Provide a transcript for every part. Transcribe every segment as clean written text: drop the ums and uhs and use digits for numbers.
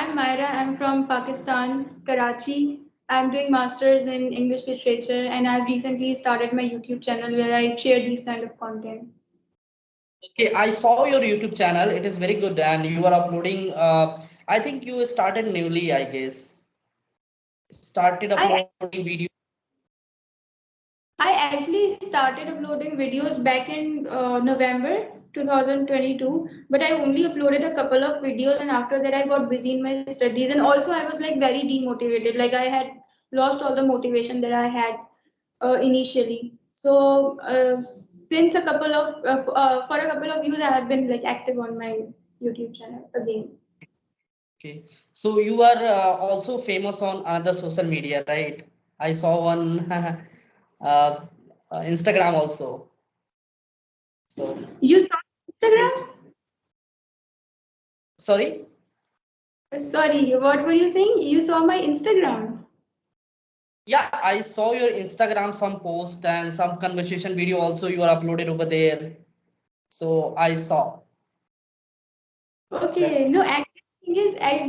I'm Myra. I'm from Pakistan, Karachi. I'm doing masters in English literature, and I've recently started my YouTube channel where I share these kind of content. Okay, I saw your YouTube channel. It is very good, and you are uploading. I think you started newly, I guess. Started I uploading video. I actually started uploading videos back in November 2022, but I only uploaded a couple of videos, and after that I got busy in my studies, and also I was like very demotivated. Like I had lost all the motivation that I had initially. So since a couple of for a couple of years, I have been like active on my YouTube channel again. Okay, so you are also famous on another social media, right? I saw one Instagram also. So, You saw Instagram? sorry. Sorry, what were you saying? You saw my Instagram. Yeah, I saw your Instagram, some post and some conversation video also you are uploaded over there. So I saw. That's Okay, no, actually,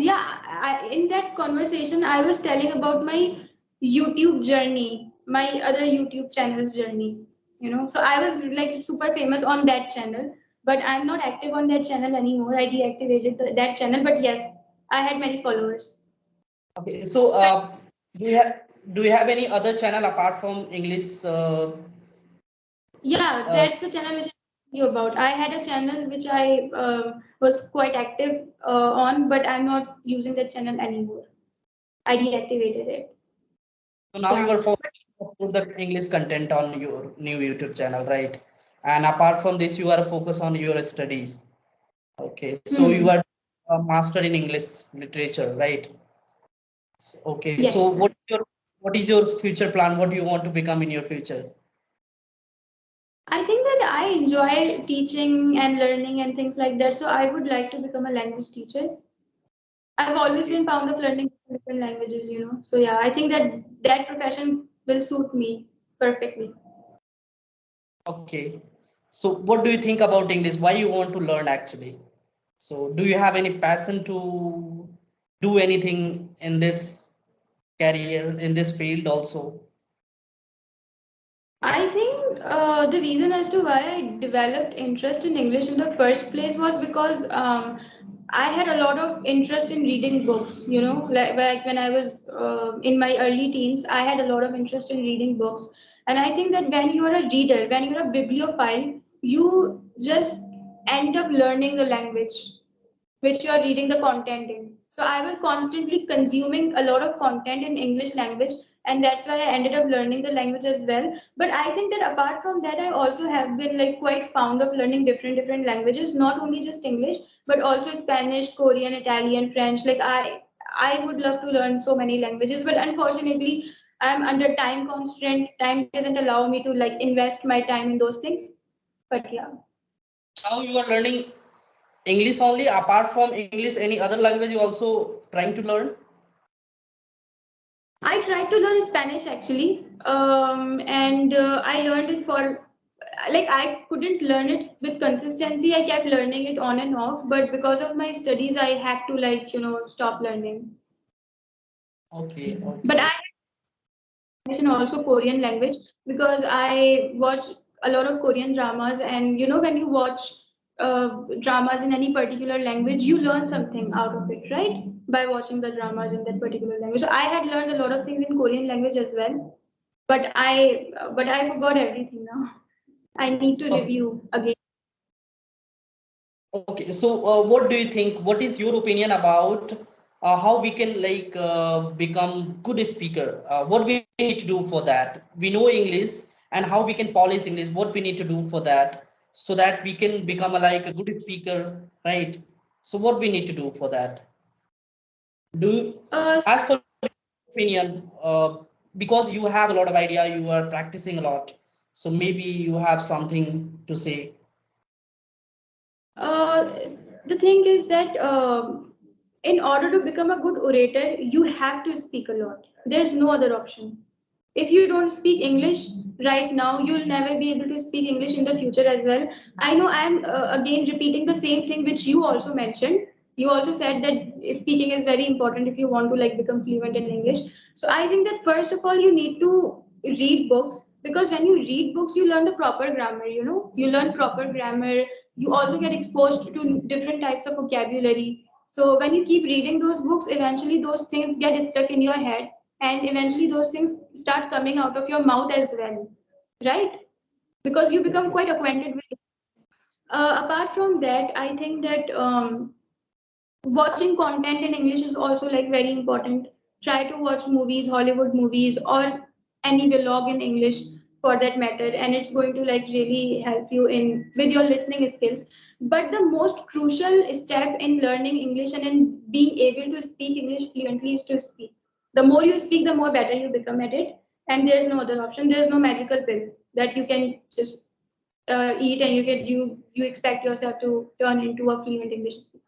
yeah, in that conversation, I was telling about my YouTube journey, my other YouTube channel's journey, So I was like super famous on that channel, but I'm not active on that channel anymore. I deactivated that channel, but yes, I had many followers. okay. So do you have any other channel apart from English? Yeah, Uh, that's the channel which I'm talking about. I had a channel which I was quite active on, but I'm not using that channel anymore. I deactivated it. so now you Yeah. are focused to put the English content on your new YouTube channel, right? And apart from this, you are focused on your studies. Okay, so you Hmm. are a master in English literature, right? Okay, so Yes. what is your future plan? What do you want to become in your future? I think that I enjoy teaching and learning and things like that. So I would like to become a language teacher. I've always Okay, been fond of learning different languages. So yeah, I think that that profession will suit me perfectly. okay. So what do you think about English? Why you want to learn actually? So do you have any passion to do anything in this career, in this field also? I think the reason as to why I developed interest in English in the first place was because I had a lot of interest in reading books. Like when I was in my early teens, I had a lot of interest in reading books. And I think that when you are a reader, when you're a bibliophile, you just end up learning the language which you are reading the content in. So I was constantly consuming a lot of content in English language, and that's why I ended up learning the language as well. But I think that apart from that, I also have been like quite fond of learning different languages, not only just English, but also Spanish, Korean, Italian, French. Like I would love to learn so many languages, but unfortunately, I'm under time constraint. Time doesn't allow me to like invest my time in those things. But yeah. So now you are learning English only. Apart from English, any other language you also trying to learn? I tried to learn Spanish actually, and I learned it for like I couldn't learn it with consistency. I kept learning it on and off, but because of my studies, I had to like stop learning. Okay, But okay. I and also Korean language because I watch a lot of Korean dramas, and when you watch dramas in any particular language, you learn something out of it, right? By watching the dramas in that particular language. So I had learned a lot of things in Korean language as well, but I forgot everything now. I need to Okay. review again. Okay, so what do you think? What is your opinion about how we can like become good speaker? What we need to do for that? We know English, and how we can polish English. What we need to do for that, so that we can become like a good speaker, right? So what we need to do for that? Do Uh, as per opinion, because you have a lot of idea, you are practicing a lot, so maybe you have something to say. Uh, the thing is that in order to become a good orator, you have to speak a lot. There's no other option. If you don't speak English right now, you'll never be able to speak English in the future as well. I know I'm again repeating the same thing which you also mentioned. You also said that speaking is very important if you want to like become fluent in English. So I think that first of all you need to read books, because when you read books you learn the proper grammar, you learn proper grammar. You also get exposed to different types of vocabulary. So when you keep reading those books, eventually those things get stuck in your head, and eventually those things start coming out of your mouth as well, right? Because you become quite acquainted with it. Apart from that, I think that watching content in English is also like very important. Try to watch movies, Hollywood movies, or any vlog in English for that matter, and it's going to like really help you in with your listening skills. But the most crucial step in learning English and in being able to speak English fluently is to speak. The more you speak, the more better you become at it, and there's no other option. There's no magical pill that you can just eat and you expect yourself to turn into a fluent English speaker.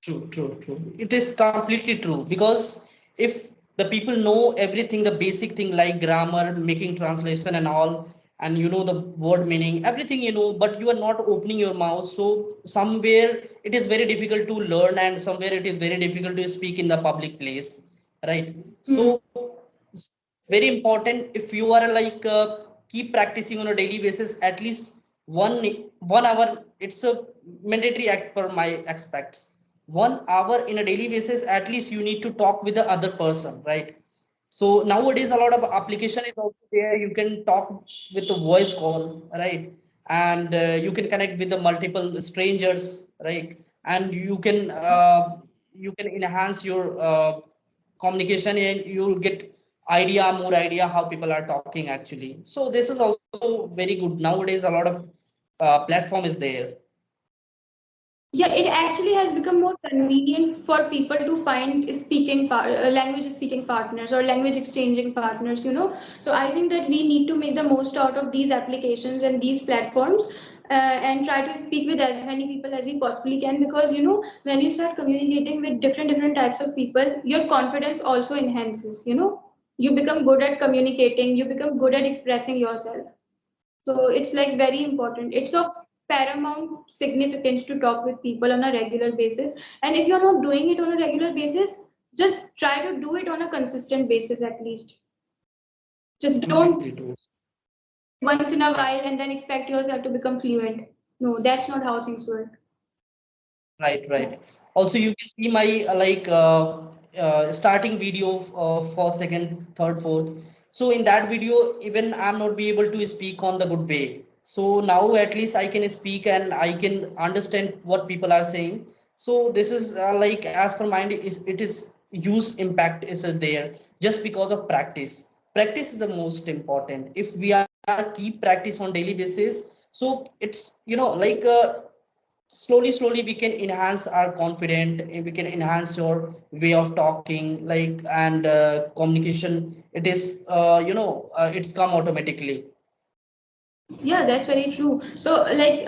True, true, true. It is completely true because if the people know everything, the basic thing like grammar, making translation and all, and you know the word meaning, everything you know, but you are not opening your mouth. So somewhere it is very difficult to learn, and somewhere it is very difficult to speak in the public place, right? Hmm. So it's very important if you are like keep practicing on a daily basis, at least 1 hour. It's a mandatory act per my aspects. 1 hour in a daily basis, at least you need to talk with the other person, right? So nowadays a lot of application is also there. You can talk with the voice call, right? And you can connect with the multiple strangers, right? And you can enhance your communication, and you'll get more idea how people are talking actually. So this is also very good. Nowadays a lot of platform is there. Yeah, it actually has become more convenient for people to find language speaking partners or language exchanging partners. So I think that we need to make the most out of these applications and these platforms, and try to speak with as many people as we possibly can, because when you start communicating with different types of people, your confidence also enhances. You become good at communicating, you become good at expressing yourself. So it's like very important. It's of paramount significance to talk with people on a regular basis. And if you're not doing it on a regular basis, just try to do it on a consistent basis at least. Just don't Completely true. once in a while and then expect yourself to become fluent. No, that's not how things work. Right, right. Also, you can see my starting video for second, third, fourth. So in that video, even I'm not be able to speak on the good way. So now at least I can speak and I can understand what people are saying. So this is like as per mind is it is use impact is there just because of practice. Practice is the most important. If we are keep practice on daily basis, so it's slowly we can enhance our confidence, we can enhance your way of talking like and communication. It is it's come automatically. Yeah, that's very true. So, like,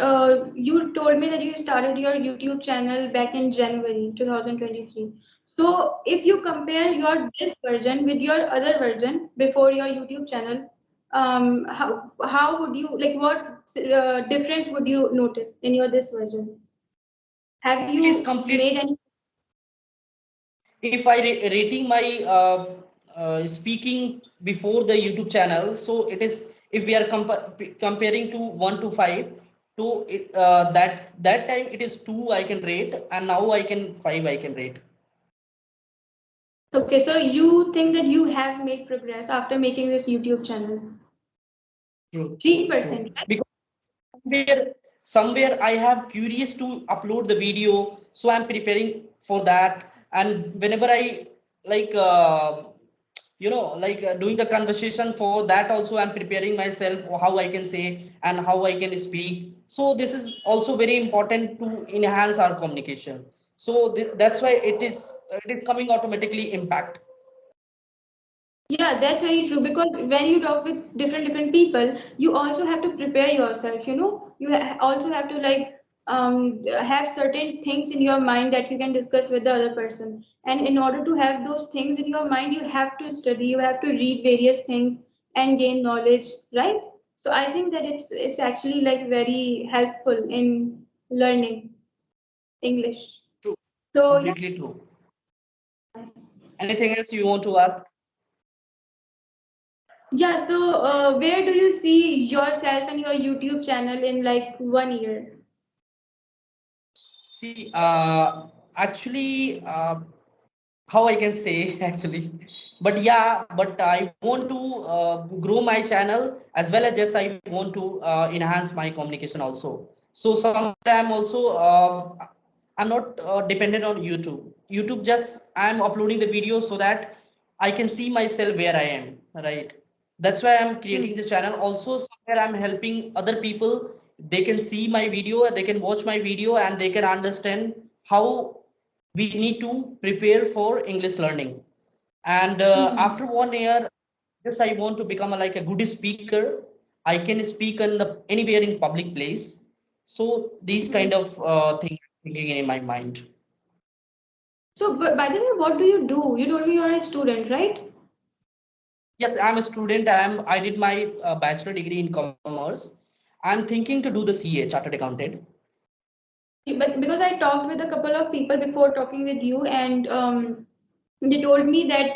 you told me that you started your YouTube channel back in January 2023. So, if you compare your this version with your other version before your YouTube channel, how would you like what difference would you notice in your this version? Have It is you complete. made any? If I rating my speaking before the YouTube channel, so it is if we are comparing to 1 to 5 to it, that time it is 2 I can rate, and now I can 5 I can rate. Okay, so you think that you have made progress after making this YouTube channel? True, true, true. 3%, right? Because somewhere I have curious to upload the video, so I'm preparing for that. And whenever I like doing the conversation for that, also I'm preparing myself how I can say and how I can speak. So this is also very important to enhance our communication. So that's why it is coming automatically impact. Yeah, that's very true, because when you talk with different people, you also have to prepare yourself. Also have to like have certain things in your mind that you can discuss with the other person. And in order to have those things in your mind, you have to study, you have to read various things and gain knowledge, right? So I think that it's actually like very helpful in learning English. True. So yeah. Completely true. Anything else you want to ask? Yeah, so where do you see yourself and your YouTube channel in like 1 year? See, actually, how I can say actually, but yeah, but I want to grow my channel as well as just I want to enhance my communication also. So somewhere I'm also I'm not dependent on YouTube. YouTube just I'm uploading the video so that I can see myself where I am, right? That's why I'm Hmm. creating this channel. Also, somewhere I'm helping other people. They can see my video, they can watch my video, and they can understand how we need to prepare for English learning. And Hmm. after 1 year, yes, I want to become like a good speaker. I can speak in the anywhere in public place. So these Hmm. kind of things thinking in my mind. So, but by the way, what do you do? You told me you're a student, right? Yes, I'm a student. I did my bachelor degree in commerce. I'm thinking to do the CA, Chartered Accountant. But because I talked with a couple of people before talking with you, and they told me that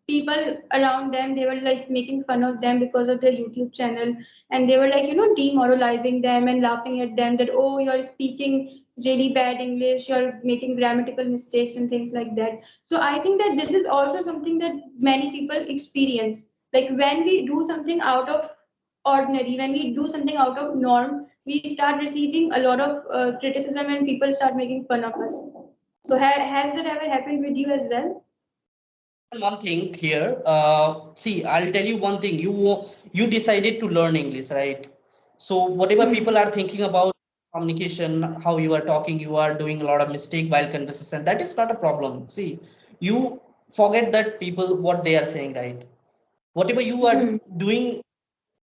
people around them, they were like making fun of them because of their YouTube channel, and they were like, demoralizing them and laughing at them that, oh, you're speaking really bad English, you're making grammatical mistakes and things like that. So I think that this is also something that many people experience. Like when we do something out of ordinary, when we do something out of norm, we start receiving a lot of criticism and people start making fun of us. So has that ever happened with you as well? One thing here. See, I'll tell you one thing. You decided to learn English, right? So whatever people Hmm. are thinking about communication, how you are talking, you are doing a lot of mistake while conversation. That is not a problem. See, you forget that people what they are saying, right? Whatever you are Hmm. doing,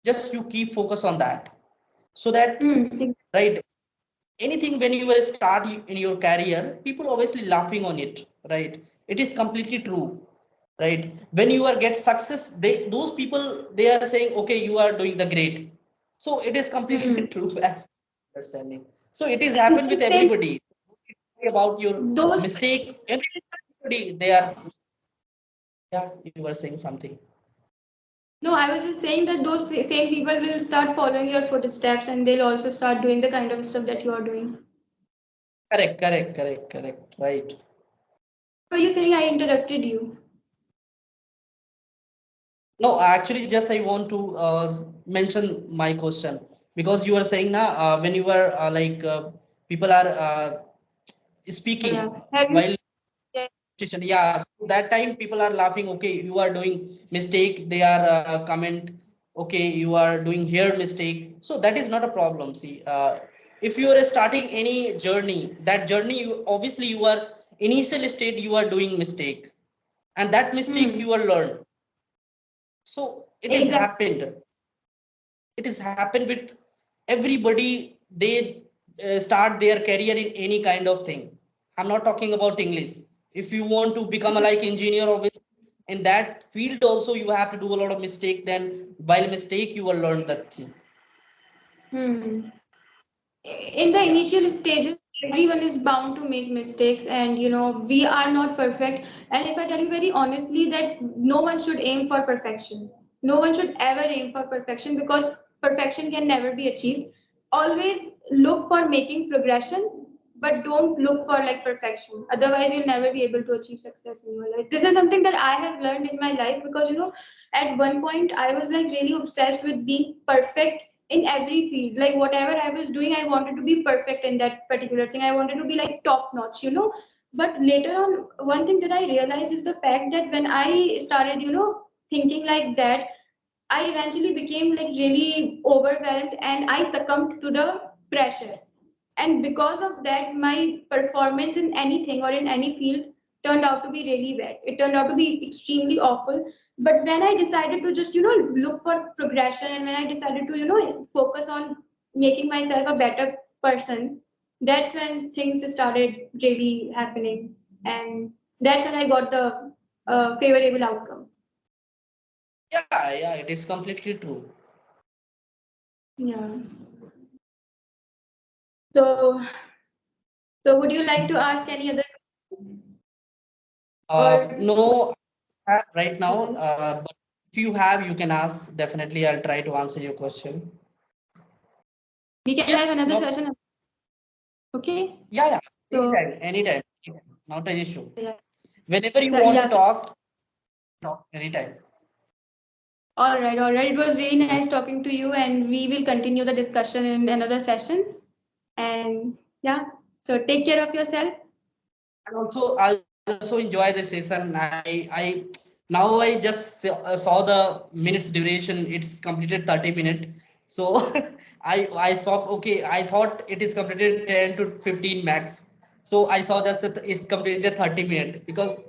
just you keep focus on that. So that Hmm. right, anything when you were start in your career, people obviously laughing on it, right? It is completely true, right? When you are get success, they those people they are saying okay, you are doing the great. So it is completely Hmm. true as understanding. So it is happen with Same. everybody. About your Those. mistake, everybody they are, yeah, you were saying something. No, I was just saying that those same people will start following your footsteps and they'll also start doing the kind of stuff that you are doing. Correct, right. What were you saying? I interrupted you. No, actually, just I want to mention my question because you were saying now when you were people are Yeah. speaking Have you? while Yeah. yeah, so that time people are laughing. Okay, you are doing mistake. They are comment. Okay, you are doing here mistake. So that is not a problem. See, if you are starting any journey, that journey you obviously you are initial state you are doing mistake, and that mistake Hmm. you are learn. So it has Exactly. happened. It has happened with everybody. They start their career in any kind of thing. I'm not talking about English. If you want to become a like engineer, obviously in that field also you have to do a lot of mistake. Then while mistake you will learn that thing. Hmm. In the Yeah, initial stages, everyone is bound to make mistakes, and we are not perfect. And if I tell you very honestly that no one should aim for perfection, no one should ever aim for perfection because perfection can never be achieved. Always look for making progression, but don't look for like perfection. Otherwise, you'll never be able to achieve success in your life. This is something that I have learned in my life because at one point I was like really obsessed with being perfect in every field. Like whatever I was doing, I wanted to be perfect in that particular thing. I wanted to be like top notch. But later on, one thing that I realized is the fact that when I started, thinking like that, I eventually became like really overwhelmed and I succumbed to the pressure. And because of that, my performance in anything or in any field turned out to be really bad. It turned out to be extremely awful. But when I decided to just, look for progression and when I decided to, focus on making myself a better person, that's when things started really happening. And that's when I got the favorable outcome. yeah, it is completely true. Yeah. So, so would you like to ask any other? Or No, right now. Mhm. But if you have, you can ask. Definitely, I'll try to answer your question. We can have Yes, another not. session. Okay. Yeah, yeah. So Anytime. Not an issue. yeah. Whenever you So want to yeah. So talk anytime. all right, all right. It was really nice talking to you, and we will continue the discussion in another session. And yeah. So take care of yourself. And also, I'll also enjoy the session. I now I just saw the minutes duration. It's completed 30 minutes. So I saw, okay. I thought it is completed 10 to 15 max. So I saw just that it's completed 30 minutes because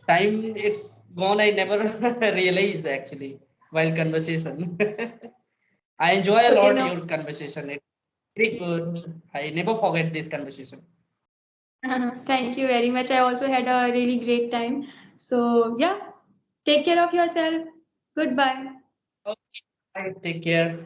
time it's gone. I never realized actually while conversation. I enjoy a Okay, lot no. your conversation. It's very good. I never forget this conversation. Thank you very much. I also had a really great time. So yeah, take care of yourself. Goodbye. Okay, bye. Take care.